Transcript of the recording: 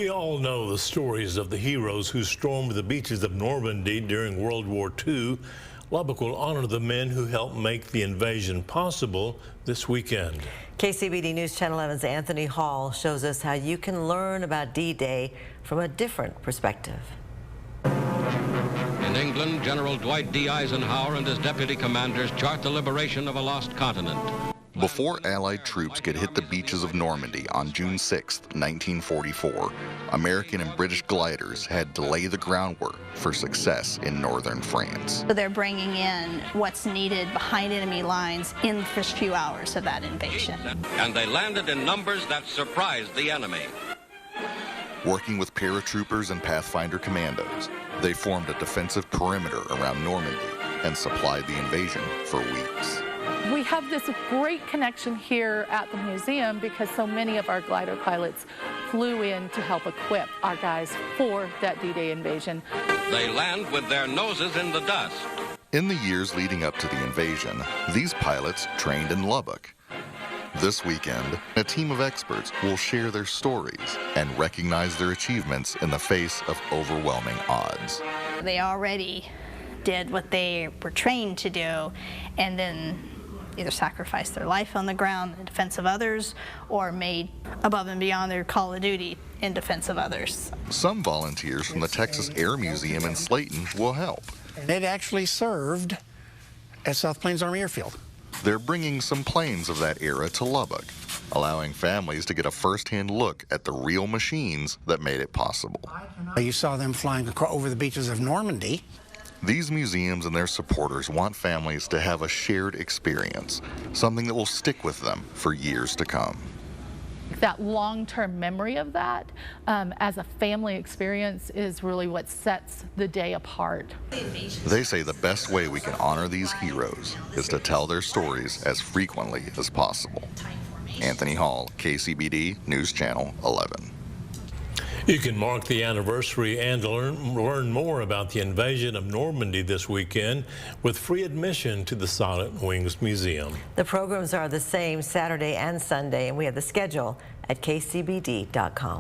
We all know the stories of the heroes who stormed the beaches of Normandy during World War II. Lubbock will honor the men who helped make the invasion possible this weekend. KCBD News Channel 11's Anthony Hall shows us how you can learn about D-Day from a different perspective. In England, General Dwight D. Eisenhower and his deputy commanders chart the liberation of a lost continent. Before Allied troops could hit the beaches of Normandy on June 6, 1944, American and British gliders had to lay the groundwork for success in northern France. So they're bringing in what's needed behind enemy lines in the first few hours of that invasion. And they landed in numbers that surprised the enemy. Working with paratroopers and Pathfinder commandos, they formed a defensive perimeter around Normandy and supplied the invasion for weeks. We have this great connection here at the museum because so many of our glider pilots flew in to help equip our guys for that D-Day invasion. They land with their noses in the dust. In the years leading up to the invasion, these pilots trained in Lubbock. This weekend, a team of experts will share their stories and recognize their achievements in the face of overwhelming odds. They already did what they were trained to do, and then either sacrificed their life on the ground in defense of others or made above and beyond their call of duty in defense of others. Some volunteers from the Texas Air Museum in Slayton will help. It actually served at South Plains Army Airfield. They're bringing some planes of that era to Lubbock, allowing families to get a first-hand look at the real machines that made it possible. You saw them flying over the beaches of Normandy. These museums and their supporters want families to have a shared experience, something that will stick with them for years to come. That long-term memory of that as a family experience is really what sets the day apart. They say the best way we can honor these heroes is to tell their stories as frequently as possible. Anthony Hall, KCBD News Channel 11. You can mark the anniversary and learn more about the invasion of Normandy this weekend with free admission to the Silent Wings Museum. The programs are the same Saturday and Sunday, and we have the schedule at kcbd.com.